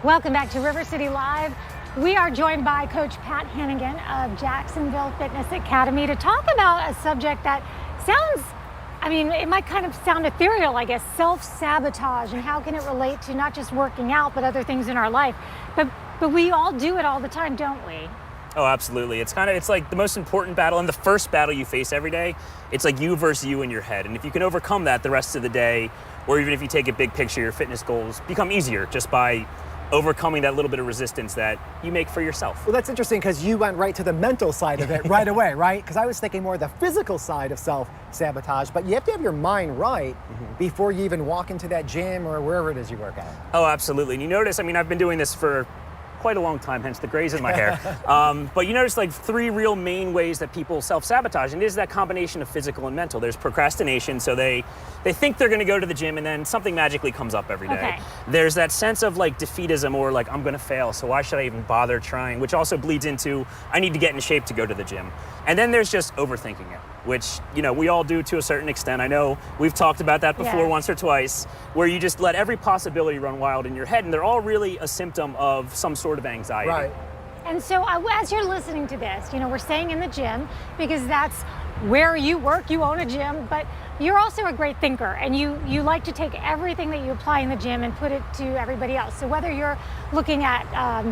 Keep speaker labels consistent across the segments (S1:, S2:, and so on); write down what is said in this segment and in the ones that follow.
S1: Welcome back to River City Live. We are joined by Coach Pat Hannigan of Jacksonville Fitness Academy to talk about a subject that sounds, it might kind of sound ethereal, I guess, self-sabotage, and how can it relate to not just working out, but other things in our life. But we all do it all the time, don't we?
S2: Oh, absolutely. It's like the most important battle and the first battle you face every day. It's like you versus you in your head. And if you can overcome that the rest of the day, or even if you take a big picture, your fitness goals become easier just by overcoming that little bit of resistance that you make for yourself.
S3: Well, that's interesting because you went right to the mental side of it right away, right? Because I was thinking more of the physical side of self-sabotage, but you have to have your mind right before you even walk into that gym or wherever it is you work at.
S2: Oh, absolutely. And you notice, I've been doing this for quite a long time, hence the grays in my hair. But you notice like three real main ways that people self-sabotage, and it is that combination of physical and mental. There's procrastination, so they think they're gonna go to the gym and then something magically comes up every day.
S1: Okay.
S2: There's that sense of like defeatism, or like, I'm gonna fail, so why should I even bother trying? Which also bleeds into, I need to get in shape to go to the gym. And then there's just overthinking it, which, we all do to a certain extent. I know we've talked about that before once or twice, where you just let every possibility run wild in your head, and they're all really a symptom of some sort of anxiety.
S3: Right.
S1: And so as you're listening to this, we're staying in the gym because that's where you work, you own a gym, but you're also a great thinker, and you like to take everything that you apply in the gym and put it to everybody else. So whether you're looking at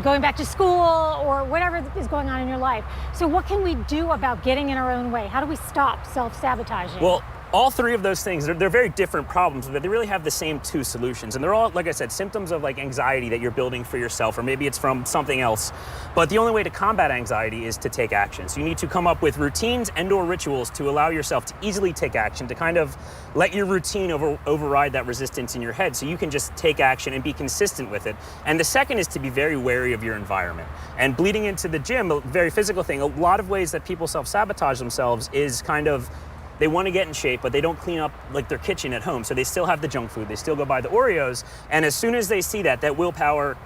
S1: going back to school or whatever is going on in your life. So what can we do about getting in our own way? How do we stop self-sabotaging?
S2: Well, all three of those things, they're very different problems, but they really have the same two solutions. And they're all, like I said, symptoms of like anxiety that you're building for yourself, or maybe it's from something else. But the only way to combat anxiety is to take action. So you need to come up with routines and or rituals to allow yourself to easily take action, to kind of let your routine override that resistance in your head, so you can just take action and be consistent with it. And the second is to be very wary of your environment. And bleeding into the gym, a very physical thing, a lot of ways that people self-sabotage themselves is kind of, they want to get in shape, but they don't clean up like their kitchen at home. So they still have the junk food, they still go buy the Oreos. And as soon as they see that willpower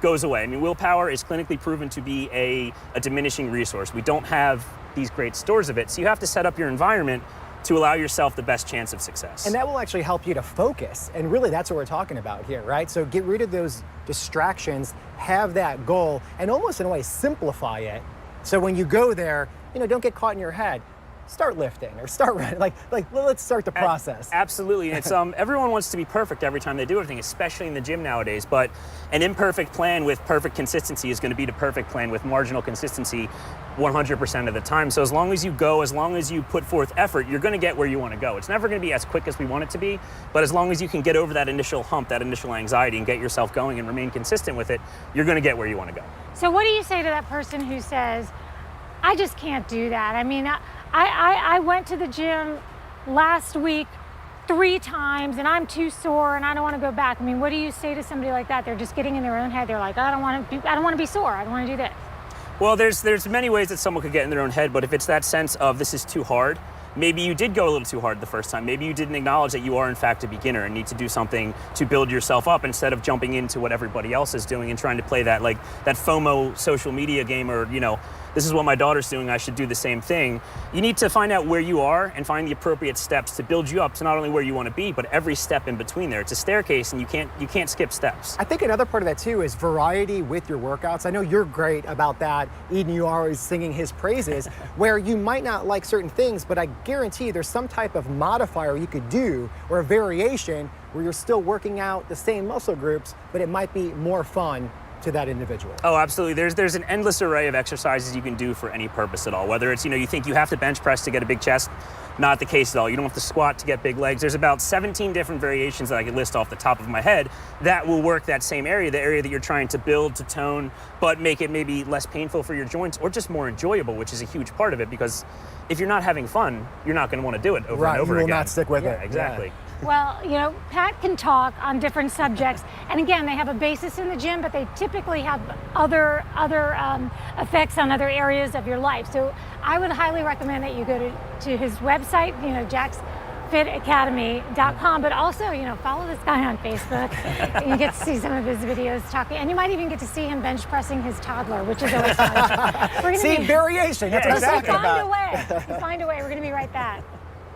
S2: goes away. Willpower is clinically proven to be a diminishing resource. We don't have these great stores of it. So you have to set up your environment to allow yourself the best chance of success.
S3: And that will actually help you to focus. And really that's what we're talking about here, right? So get rid of those distractions, have that goal, and almost in a way simplify it. So when you go there, don't get caught in your head. Start lifting or start running. Like let's start the process.
S2: Absolutely. It's everyone wants to be perfect every time they do everything, especially in the gym nowadays. But an imperfect plan with perfect consistency is going to be the perfect plan with marginal consistency 100% of the time. So as long as you go, as long as you put forth effort, you're going to get where you want to go. It's never going to be as quick as we want it to be, but as long as you can get over that initial hump, that initial anxiety, and get yourself going and remain consistent with it, you're going to get where you want to go.
S1: So what do you say to that person who says, I just can't do that? I went to the gym last week 3 times and I'm too sore and I don't want to go back. What do you say to somebody like that? They're just getting in their own head. They're like, I don't want to be sore. I don't want to do this.
S2: Well, there's many ways that someone could get in their own head, but if it's that sense of this is too hard, maybe you did go a little too hard the first time. Maybe you didn't acknowledge that you are in fact a beginner and need to do something to build yourself up instead of jumping into what everybody else is doing and trying to play that that FOMO social media game, or this is what my daughter's doing, I should do the same thing. You need to find out where you are and find the appropriate steps to build you up to not only where you want to be, but every step in between there. It's a staircase and you can't skip steps.
S3: I think another part of that too is variety with your workouts. I know you're great about that. Eden, you are always singing his praises, where you might not like certain things, but I guarantee there's some type of modifier you could do or a variation where you're still working out the same muscle groups, but it might be more fun to that individual.
S2: Oh, absolutely. There's an endless array of exercises you can do for any purpose at all. Whether it's, you think you have to bench press to get a big chest, not the case at all. You don't have to squat to get big legs. There's about 17 different variations that I could list off the top of my head that will work that same area, the area that you're trying to build, to tone, but make it maybe less painful for your joints or just more enjoyable, which is a huge part of it, because if you're not having fun, you're not going to want to do it over and over again.
S3: You will not stick with it.
S2: Exactly.
S3: Yeah.
S1: Well, Pat can talk on different subjects, and again, they have a basis in the gym, but they typically have other effects on other areas of your life. So I would highly recommend that you go to his website, jacksfitacademy.com, but also, follow this guy on Facebook. You get to see some of his videos talking, and you might even get to see him bench pressing his toddler, which is always fun.
S3: See, variation. That's what I'm talking about.
S1: Find a way. We're going to be right back.